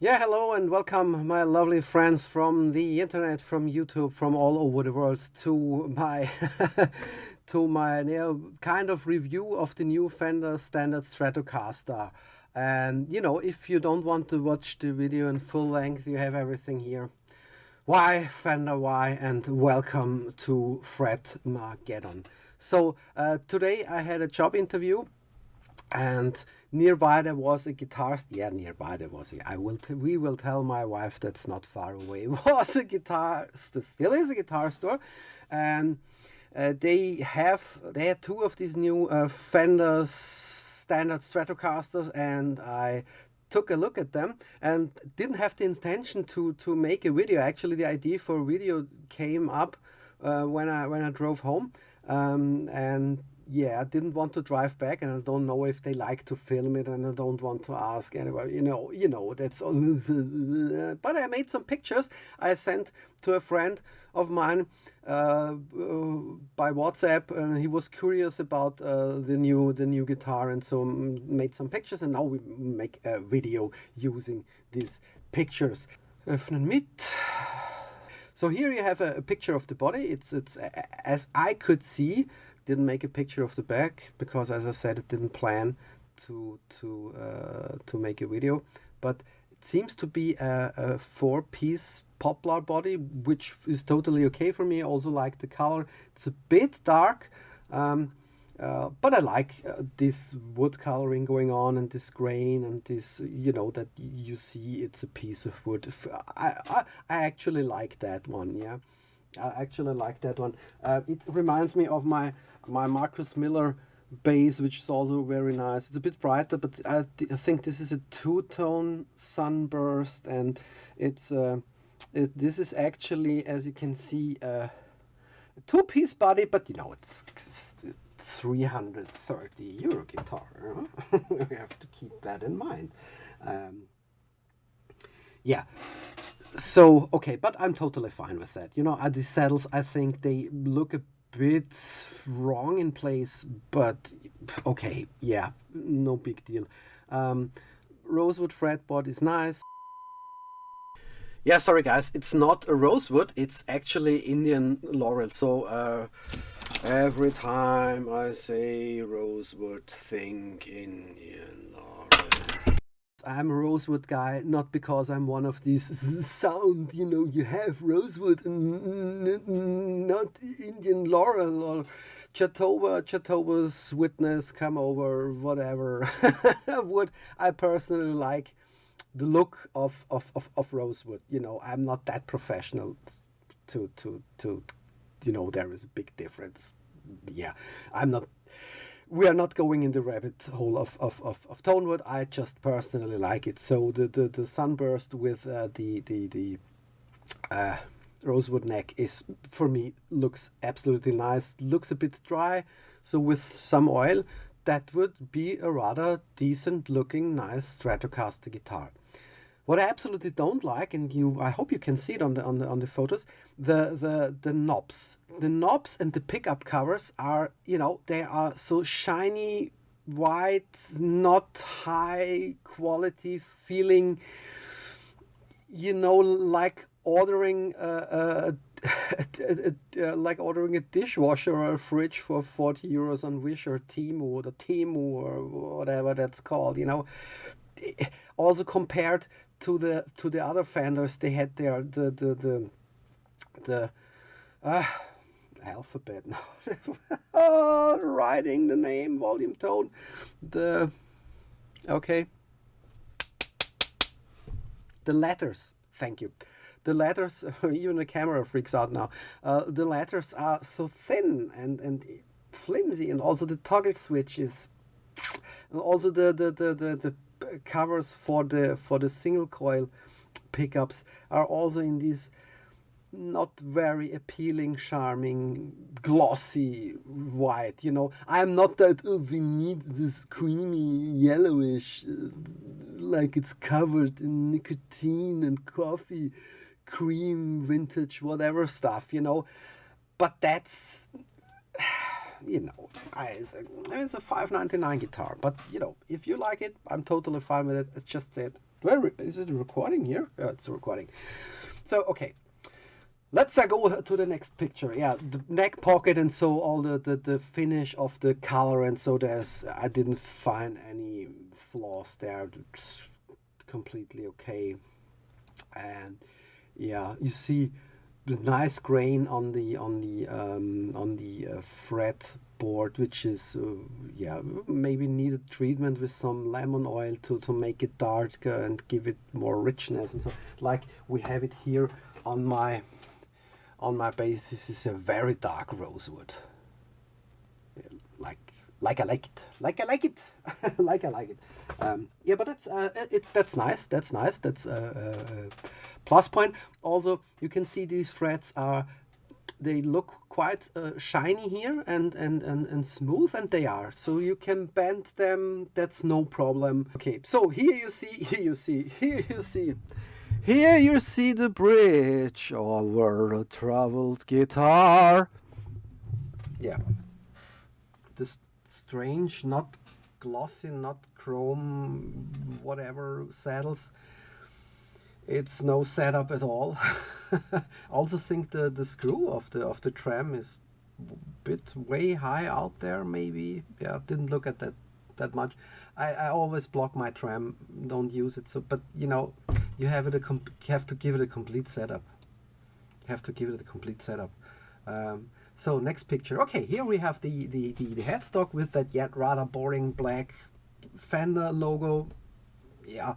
Yeah, hello and welcome, my lovely friends from the internet, from YouTube, from all over the world, to my to my kind of review of the new Fender Standard Stratocaster. And if you don't want to watch the video in full length, you have everything here. Why Fender? Why? And welcome to Fretmageddon. So today I had a job interview. And nearby there was a guitar. Yeah, nearby there was. We will tell my wife that's not far away. Was a guitar. Still is a guitar store, and they had two of these new Fender Standard Stratocasters, and I took a look at them and didn't have the intention to make a video. Actually, the idea for a video came up when I drove home, and yeah, I didn't want to drive back, and I don't know if they like to film it, and I don't want to ask anybody. That's all. But I made some pictures. I sent to a friend of mine by WhatsApp, and he was curious about the new guitar, and so made some pictures. And now we make a video using these pictures. Öffnen mit. So here you have a picture of the body. It's as I could see. Didn't make a picture of the back because, as I said, it didn't plan to make a video. But it seems to be a four-piece poplar body, which is totally okay for me. I also like the color. It's a bit dark, but I like this wood coloring going on, and this grain, and this, that you see it's a piece of wood. I actually like that one, yeah. I actually like that one. It reminds me of my Marcus Miller bass, which is also very nice. It's a bit brighter, but I think this is a two-tone sunburst, and this is actually, as you can see, a two-piece body, but it's 330 euro guitar. We have to keep that in mind. Yeah. So, okay, but I'm totally fine with that. The saddles, I think they look a bit wrong in place, but okay, yeah, no big deal. Rosewood fretboard is nice. Yeah, sorry guys, it's not a rosewood, it's actually Indian laurel. So every time I say rosewood, think Indian laurel. I'm a rosewood guy, not because I'm one of these sound, you have rosewood and not Indian laurel or Chatova's witness, come over, whatever. Wood. I personally like the look of rosewood. I'm not that professional to there is a big difference. Yeah, we are not going in the rabbit hole of tonewood. I just personally like it. So the sunburst with the rosewood neck is, for me, looks absolutely nice. Looks a bit dry. So with some oil, that would be a rather decent looking, nice Stratocaster guitar. What I absolutely don't like, and I hope you can see it on the photos, the knobs. The knobs and the pickup covers are, they are so shiny, white, not high quality feeling, like ordering like ordering a dishwasher or a fridge for 40 euros on Wish or Temu or whatever that's called. Also compared to the other Fenders, they had the alphabet. Writing the name, volume, tone, okay, the letters. Thank you. The letters, even the camera freaks out now. The letters are so thin and flimsy, and also the toggle switch is, and also the covers for the single coil pickups are also in these not very appealing, charming, glossy white. I'm not that, we need this creamy yellowish, like it's covered in nicotine and coffee cream, vintage, whatever stuff, but that's it's a $5.99 guitar, but if you like it, I'm totally fine with it. It's just said, Is it recording here? Yeah, it's recording. So, okay. Let's go to the next picture. Yeah, the neck pocket and so all the finish of the color and so I didn't find any flaws there. It's completely okay. And yeah, you see the nice grain on the fretboard, which is yeah, maybe needed treatment with some lemon oil to make it darker and give it more richness and so, like we have it here on my bass. This is a very dark rosewood, like I like it, like I like it, like I like it. Yeah, but that's nice. That's nice. That's a plus point. Also, you can see these frets they look quite shiny here and smooth, and they are. So you can bend them. That's no problem. Okay, so here you see the bridge over a traveled guitar. Yeah. This strange, not glossy, not chrome, whatever saddles. It's no setup at all. Also think the screw of the trem is a bit way high out there, maybe. Yeah, didn't look at that much. I always block my trem, don't use it. So, but you know, you have to give it a complete setup. So next picture. Okay, here we have the headstock with that yet rather boring black Fender logo. Yeah,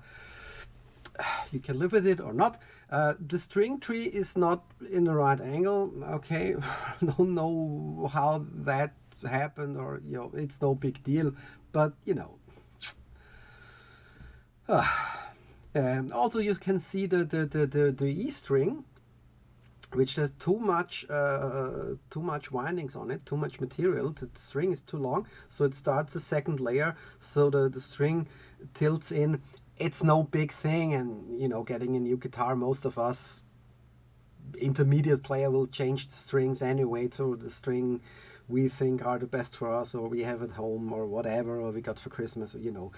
you can live with it or not. The string tree is not in the right angle. Okay, don't know how that happened, or you know, it's no big deal. But you know. Also, you can see the E string, which has too much windings on it, too much material. The string is too long, so it starts a second layer. So the string tilts in. It's no big thing, and you know, getting a new guitar, most of us intermediate player will change the strings anyway to the string we think are the best for us, or we have at home, or whatever, or we got for Christmas, you know.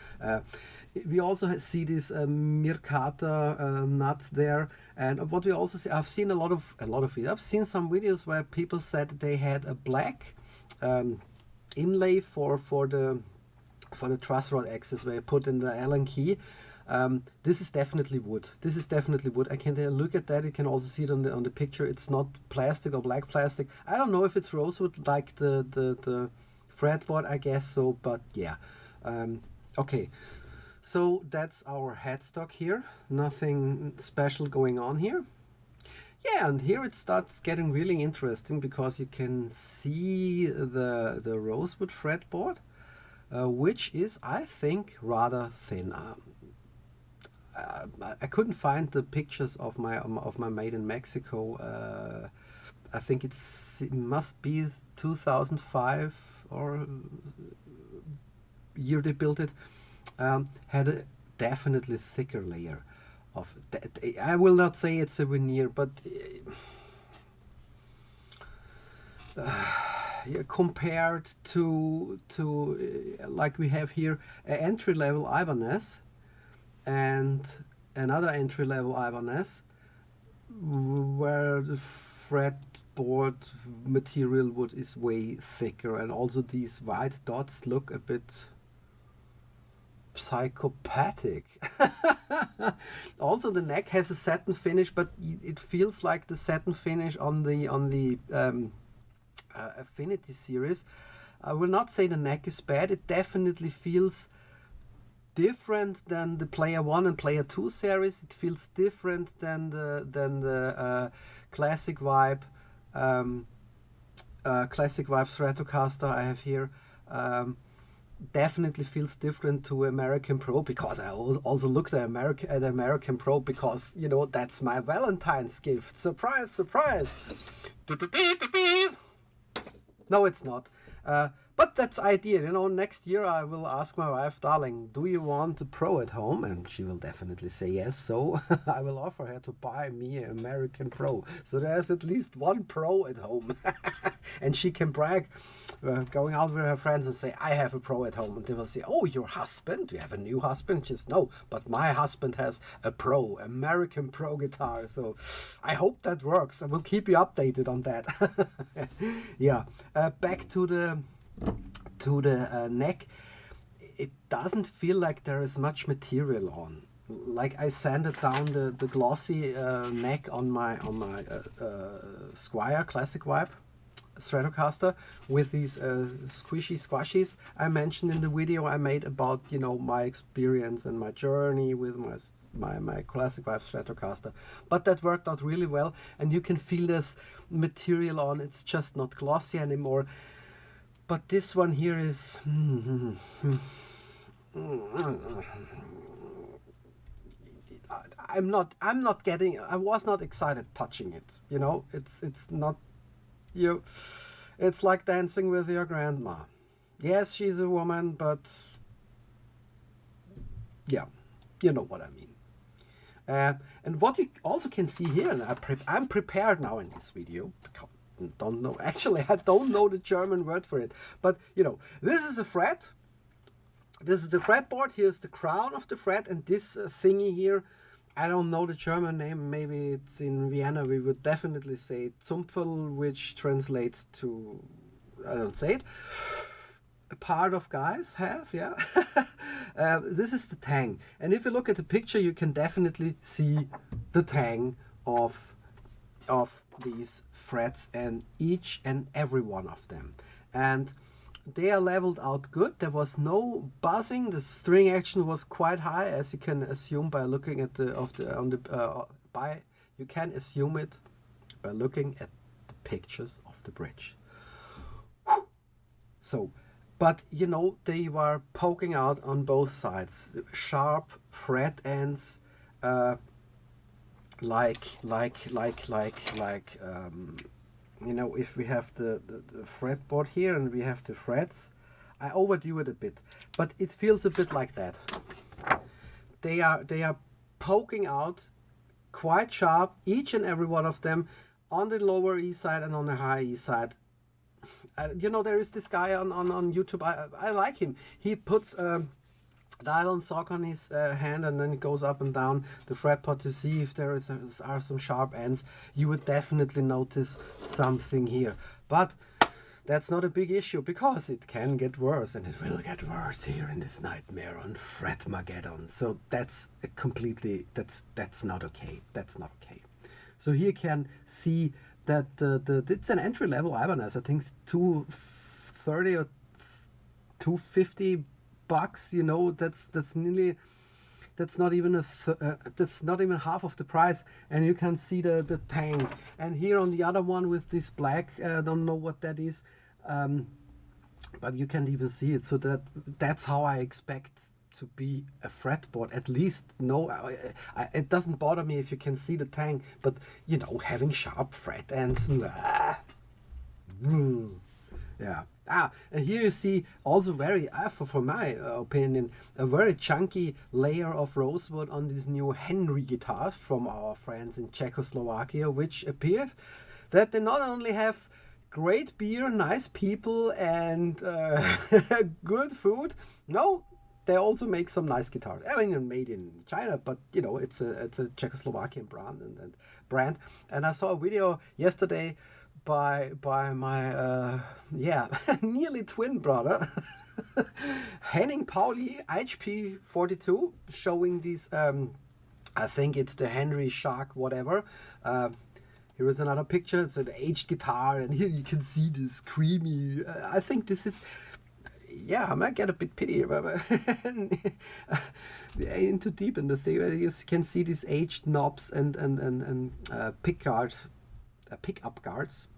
We also see this Mirkata nut there, and what we also see, I've seen a lot of videos. I've seen some videos where people said they had a black inlay for the truss rod axis where you put in the Allen key. This is definitely wood. I can look at that. You can also see it on the picture. It's not plastic or black plastic. I don't know if it's rosewood like the fretboard. I guess so, but yeah. Okay, so that's our headstock here. Nothing special going on here. Yeah, and here it starts getting really interesting because you can see the rosewood fretboard, which is, I think, rather thin. I couldn't find the pictures of my made in Mexico. I think it must be 2005 or year they built it. Had a definitely thicker layer of. I will not say it's a veneer, but yeah, compared to like we have here an entry-level Ibanez and another entry-level Ibanez, where the fretboard material wood is way thicker, and also these white dots look a bit psychopathic. Also the neck has a satin finish, but it feels like the satin finish on the Affinity series. I will not say the neck is bad. It definitely feels different than the Player 1 and Player 2 series. It feels different than the Classic Vibe Stratocaster I have here. Definitely feels different to American Pro, because I also looked at American Pro, because you know, that's my Valentine's gift. Surprise, surprise. No, it's not. But that's ideal, you know. Next year I will ask my wife, darling, do you want a Pro at home? And she will definitely say yes. So I will offer her to buy me an American Pro. So there's at least one Pro at home. And she can brag, going out with her friends and say, I have a Pro at home. And they will say, oh, your husband? Do you have a new husband? Just no, but my husband has a Pro, American Pro guitar. So I hope that works. I will keep you updated on that. Yeah, back to the neck. It doesn't feel like there is much material on. Like I sanded down the glossy neck on my Squier Classic Vibe Stratocaster with these squashies I mentioned in the video I made about, you know, my experience and my journey with my Classic Vibe Stratocaster. But that worked out really well, and you can feel this material on. It's just not glossy anymore. But this one here is I was not excited touching it, you know. It's not you. It's like dancing with your grandma. Yes, she's a woman, but yeah, you know what I mean. And what you also can see here, and I'm prepared now in this video. Don't know, actually I don't know the German word for it, but you know, this is a fret, this is the fretboard, here's the crown of the fret, and this thingy here, I don't know the German name, maybe it's in Vienna we would definitely say Zumpfel, which translates to, I don't say it, a part of guys have, yeah. This is the tang, and if you look at the picture you can definitely see the tang of these frets, and each and every one of them, and they are leveled out good. There was no buzzing. The string action was quite high, as you can assume by looking at you can assume it by looking at the pictures of the bridge. So, but you know, they were poking out on both sides, sharp fret ends, you know, if we have the fretboard here and we have the frets, I overdo it a bit, but it feels a bit like that. They are poking out quite sharp, each and every one of them, on the lower E side and on the high E side. You know, there is this guy on YouTube, I like him. He puts nylon sock on his hand, and then it goes up and down the fretboard to see if there are some sharp ends. You would definitely notice something here, but that's not a big issue, because it can get worse, and it will get worse here in this nightmare on Fretmageddon. So that's that's not okay. That's not okay. So here you can see that it's an entry-level Ibanez. I think it's $230 or $250. You know, that's nearly, that's not even half of the price, and you can see the tang. And here on the other one with this black, I don't know what that is, but you can't even see it. So that's how I expect to be a fretboard, at least. No, it doesn't bother me if you can see the tang, but you know, having sharp fret ends, yeah. And here you see also very, for my opinion, a very chunky layer of rosewood on these new Henry guitars from our friends in Czechoslovakia, which appeared that they not only have great beer, nice people, and good food. No, they also make some nice guitars. I mean, made in China, but you know, it's a Czechoslovakian brand. And I saw a video yesterday by my nearly twin brother Henning Pauli HP 42, showing these I think it's the Henry Shark whatever. Here is another picture. It's an aged guitar, and here you can see this creamy, I think this is, yeah, I might get a bit pity about it. In too deep in the thing. You can see these aged knobs and pickup guards.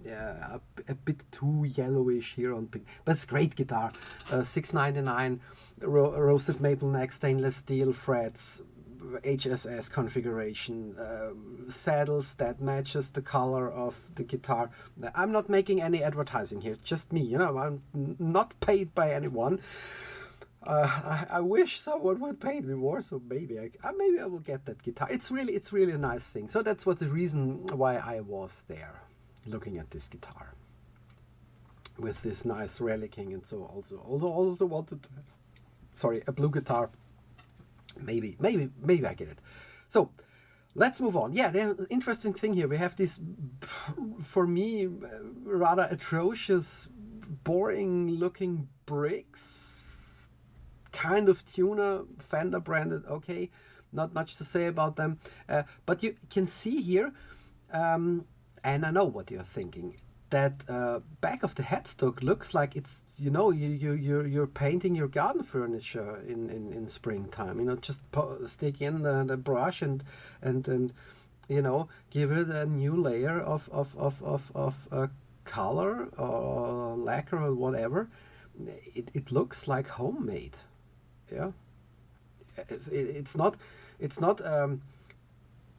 Yeah, a bit too yellowish here on pick, but it's great guitar. $6.99, roasted maple neck, stainless steel frets, HSS configuration, saddles that matches the color of the guitar. I'm not making any advertising here, just me, you know, I'm not paid by anyone. I wish someone would pay me more, so maybe I will get that guitar. It's really a nice thing. So that's what the reason why I was there, looking at this guitar with this nice relicking, and so also wanted to have, sorry, a blue guitar. Maybe I get it. So let's move on. Yeah, the interesting thing here, we have this, for me, rather atrocious, boring looking bricks, kind of tuner, Fender branded. Okay, not much to say about them, but you can see here, and I know what you're thinking, that back of the headstock looks like it's, you know, you're painting your garden furniture in springtime. You know, just stick in the brush and you know, give it a new layer of color or lacquer or whatever. It looks like homemade. Yeah, it's not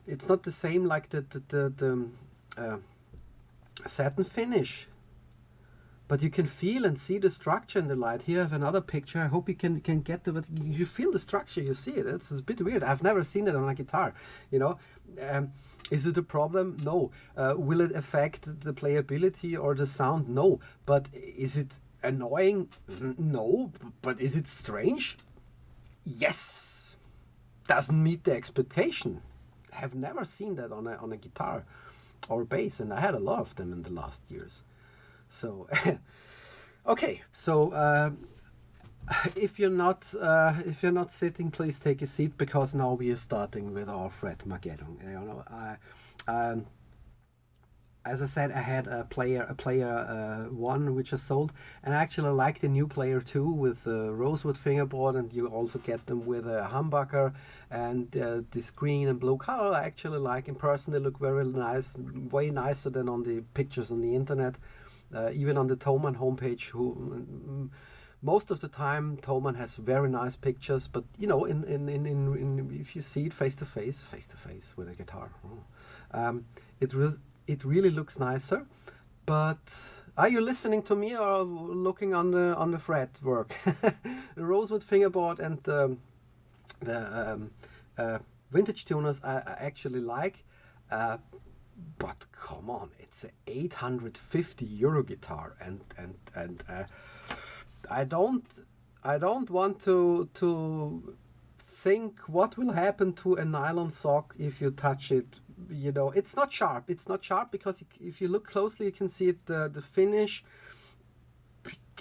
the same like the satin finish, but you can feel and see the structure in the light. Here I have another picture. I hope you can get to it. You feel the structure, you see it. It's a bit weird. I've never seen it on a guitar, you know. Is it a problem? No. Will it affect the playability or the sound? No. But is it annoying? No. But is it strange? Yes. Doesn't meet the expectation. Have never seen that on a guitar or bass, and I had a lot of them in the last years. So okay, so if you're not sitting, please take a seat, because now we are starting with our Fretmageddon. You know, as I said, I had a player 1 which I sold, and I actually like the new player 2 with the rosewood fingerboard, and you also get them with a humbucker and this green and blue color. I actually like in person. They look very nice, way nicer than on the pictures on the internet, even on the Thomann homepage. Who most of the time Thomann has very nice pictures, but you know, in if you see it face to face with a guitar, it really looks nicer. But are you listening to me or looking on the fretwork? The rosewood fingerboard and the vintage tuners I actually like, but come on, it's an 850 euro guitar, and I don't want to think what will happen to a nylon sock if you touch it. You know, it's not sharp. It's not sharp because if you look closely, you can see it. The finish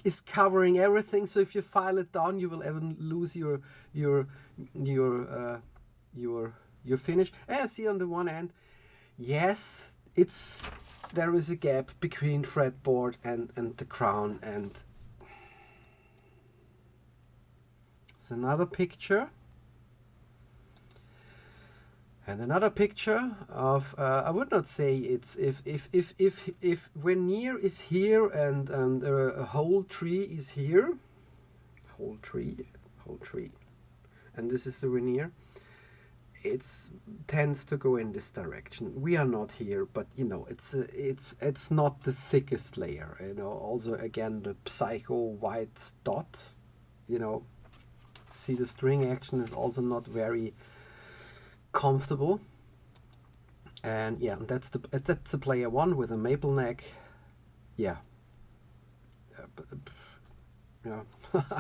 is covering everything. So if you file it down, you will even lose your finish. And I see on the one end, yes, there is a gap between fretboard and the crown. And it's another picture. And another picture of, I would not say it's, if veneer is here and a whole tree is here, whole tree, and this is the veneer, it tends to go in this direction. We are not here, but you know, it's not the thickest layer, you know. Also, again, the Psycho white dot, you know, see the string action is also not very comfortable. And yeah, that's a player 1 with a maple neck. Yeah, yeah.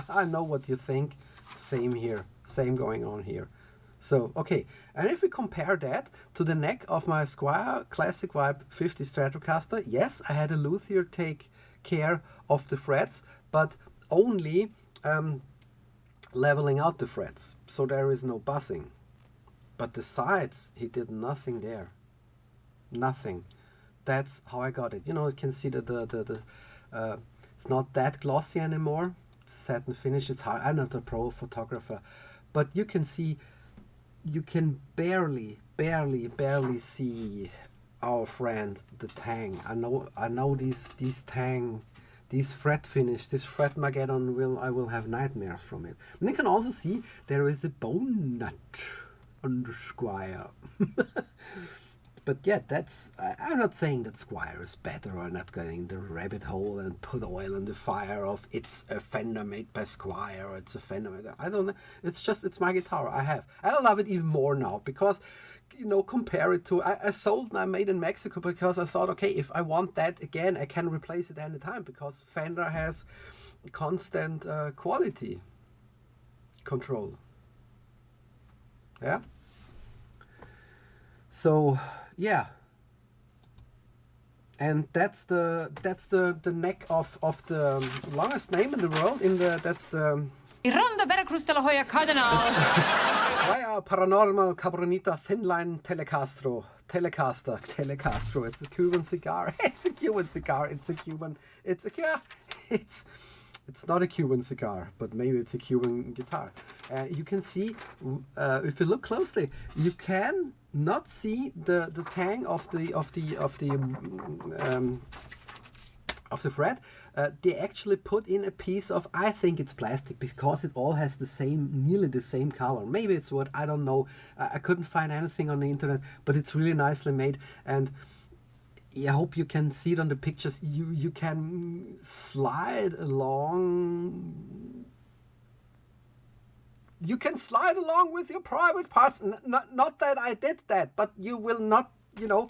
I know what you think. Same here, same going on here. So okay, and if we compare that to the neck of my Squier Classic Vibe 50 Stratocaster, yes, I had a luthier take care of the frets, but only leveling out the frets, so there is no buzzing. But the sides, he did nothing there. Nothing. That's how I got it. You know, you can see that it's not that glossy anymore. It's satin finish. It's hard. I'm not a pro photographer, but you can see, you can barely see our friend the Tang. I know these Tang, these fret finish, this Fretmageddon I will have nightmares from it. And you can also see there is a bone nut. on the Squire. But yeah, I'm not saying that Squire is better, or not going the rabbit hole and put oil in the fire of it's a Fender made by Squire, or it's a Fender made, I don't know. It's just, it's my guitar I have. And I love it even more now because, you know, compare it to, I sold my Made in Mexico because I thought, okay, if I want that again, I can replace it anytime because Fender has constant quality control. Yeah. So yeah, and that's the neck of the longest name in the world. That's the I Ronda Veracruz de la Hoya Cardinal. Squire Paranormal Cabronita Thinline Telecaster. It's a Cuban cigar. It's a Cuban cigar. It's not a Cuban cigar, but maybe it's a Cuban guitar. You can see, if you look closely, you can not see the tang of the fret. They actually put in a piece of, I think it's plastic, because it all has nearly the same color. Maybe it's wood, I don't know. I couldn't find anything on the internet, but it's really nicely made. And I hope you can see it on the pictures. You can slide along. You can slide along with your private parts. Not that I did that, but you will not, you know,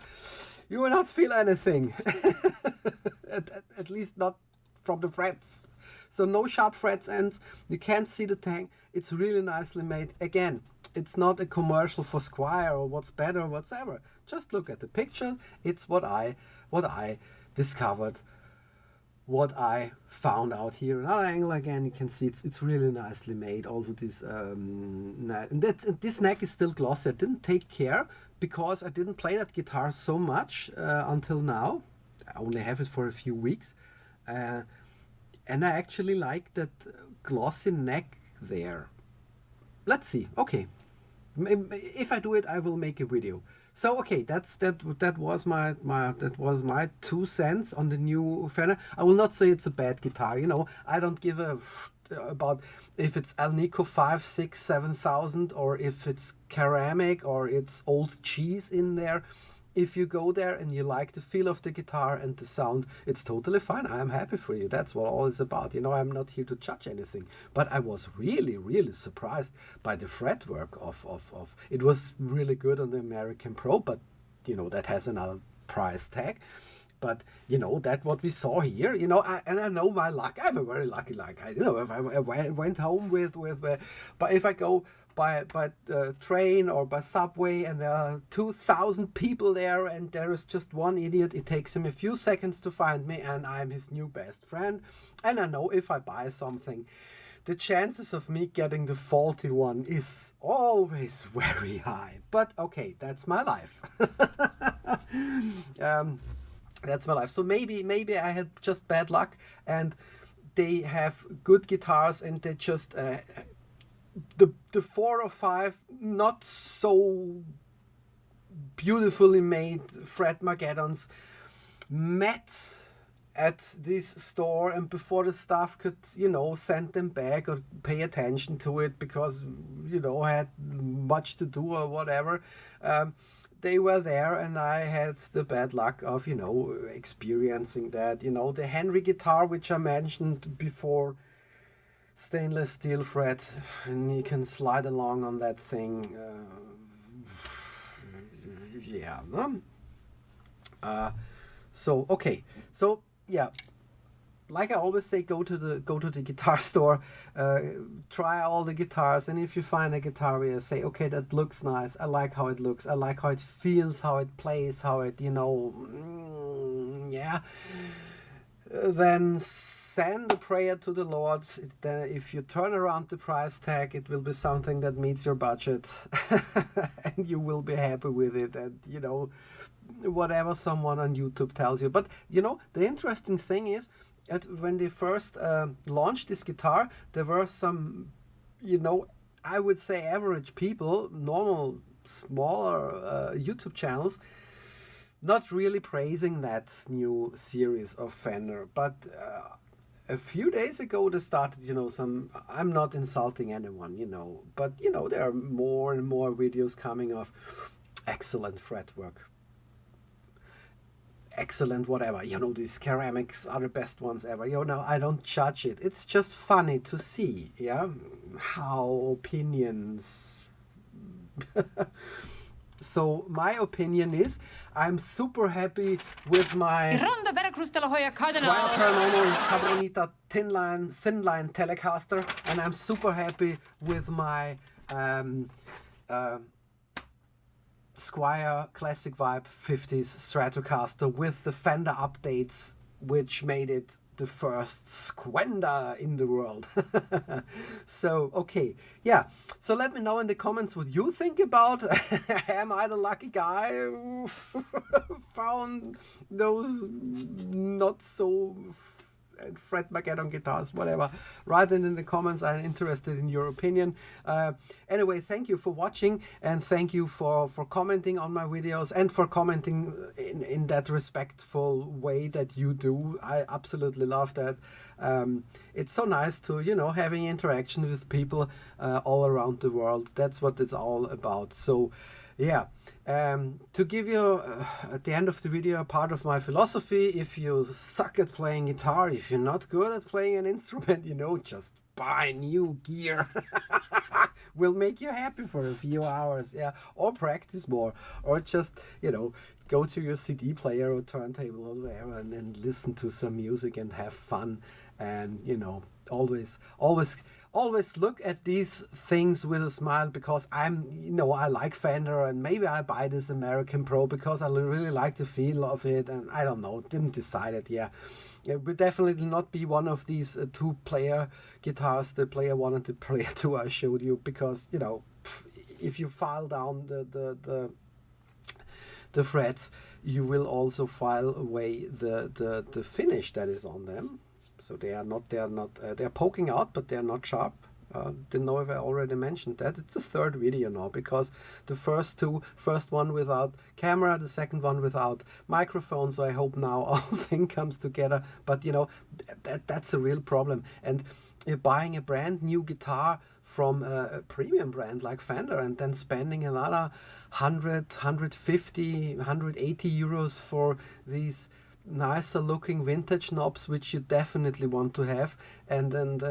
you will not feel anything. at least not from the frets. So no sharp frets, and you can't see the tang. It's really nicely made. Again, it's not a commercial for Squire or what's better or whatsoever. Just look at the picture. It's what I discovered, what I found out here. Another angle again, you can see it's really nicely made. Also this this neck is still glossy. I didn't take care because I didn't play that guitar so much until now. I only have it for a few weeks, and I actually like that glossy neck there. Let's see. Okay, if I do it, I will make a video. So okay, that was my 2 cents on the new Fender. I will not say it's a bad guitar. You know, I don't give a about if it's Alnico 5, 6, 7,000 or if it's ceramic or it's old cheese in there. If you go there and you like the feel of the guitar and the sound, it's totally fine. I am happy for you. That's what all is about. You know, I'm not here to judge anything. But I was really, really surprised by the fretwork of it was really good on the American Pro, but you know, that has another price tag. But you know, that what we saw here, you know, and I know my luck. I'm a very lucky, like you know, if I went home with but if I go by train or by subway and there are 2,000 people there and there is just one idiot, it takes him a few seconds to find me and I'm his new best friend. And I know if I buy something, the chances of me getting the faulty one is always very high. But okay, that's my life. That's my life. So maybe I had just bad luck and they have good guitars and they just the 4 or 5 not so beautifully made fret Mageddons met at this store, and before the staff could, you know, send them back or pay attention to it because, you know, I had much to do or whatever, they were there and I had the bad luck of, you know, experiencing that. You know, the Henry guitar, which I mentioned before, stainless steel fret, and you can slide along on that thing. Yeah. So okay. So yeah, like I always say, go to the guitar store, try all the guitars, and if you find a guitar where you say, okay, that looks nice, I like how it looks, I like how it feels, how it plays, how it, you know, yeah. Then send a prayer to the Lord. If you turn around the price tag, it will be something that meets your budget and you will be happy with it, and you know, whatever someone on YouTube tells you. But you know, the interesting thing is that when they first launched this guitar, there were some, you know, I would say average people, normal smaller YouTube channels, not really praising that new series of Fender, but a few days ago they started, you know, some, I'm not insulting anyone, you know, but you know, there are more and more videos coming of excellent fretwork, excellent whatever, you know, these ceramics are the best ones ever, you know. I don't judge it, it's just funny to see, yeah, how opinions so my opinion is, I'm super happy with my Ronda Veracruz de la Hoya Squire Cardinal. Paranormal Cabronita thin line Telecaster, and I'm super happy with my Squire Classic Vibe 50s Stratocaster with the Fender updates, which made it the first Squender in the world. So, okay, yeah. So let me know in the comments what you think about. Am I the lucky guy who found those not so fretmageddon guitars, whatever? Write it in the comments. I'm interested in your opinion. Anyway, thank you for watching, and thank you for commenting on my videos, and for commenting in that respectful way that you do. I absolutely love that. It's so nice to, you know, having interaction with people all around the world. That's what it's all about. So yeah, to give you at the end of the video a part of my philosophy: if you suck at playing guitar, if you're not good at playing an instrument, you know, just buy new gear. Will make you happy for a few hours, yeah, or practice more, or just, you know, go to your CD player or turntable or whatever, and then listen to some music and have fun. And, you know, always look at these things with a smile, because you know, I like Fender, and maybe I buy this American Pro because I really like the feel of it, and I don't know, didn't decide it. Yeah, it would definitely not be one of these two-player guitars, the player 1 and the player 2 I showed you, because, you know, if you file down the frets, you will also file away the finish that is on them. So they're poking out, but they're not sharp. Didn't know if I already mentioned that. It's the third video now, because the first one without camera, the second one without microphone. So I hope now all thing comes together. But you know, that's a real problem. And buying a brand new guitar from a premium brand like Fender, and then spending another 100, 150, 180 euros for these nicer looking vintage knobs, which you definitely want to have, and then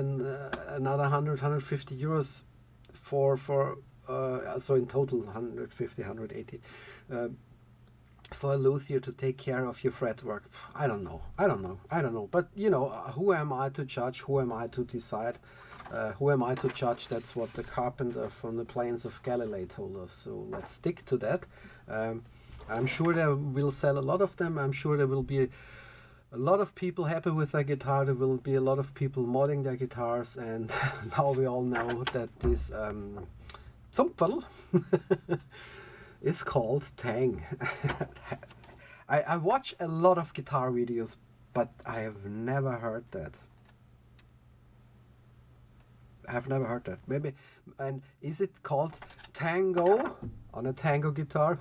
another 100, 150 euros for so in total 150, 180 for a luthier to take care of your fretwork. I don't know, but you know, who am I to judge? Who am I to decide? Who am I to judge? That's what the carpenter from the plains of Galilee told us, so let's stick to that. I'm sure they will sell a lot of them. I'm sure there will be a lot of people happy with their guitar. There will be a lot of people modding their guitars, and now we all know that this Zupferl is called Tang. I watch a lot of guitar videos, but I have never heard that. I've never heard that. Maybe, and is it called Tango on a tango guitar?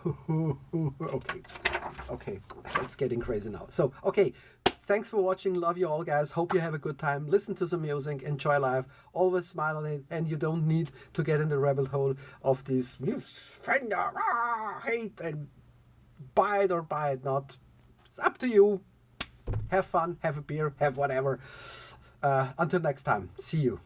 Okay, it's getting crazy now. So, okay, thanks for watching. Love you all, guys. Hope you have a good time. Listen to some music, enjoy life, always smile on it, and you don't need to get in the rabbit hole of this Fender hate and buy it or buy it not. It's up to you. Have fun, have a beer, have whatever. Until next time, see you.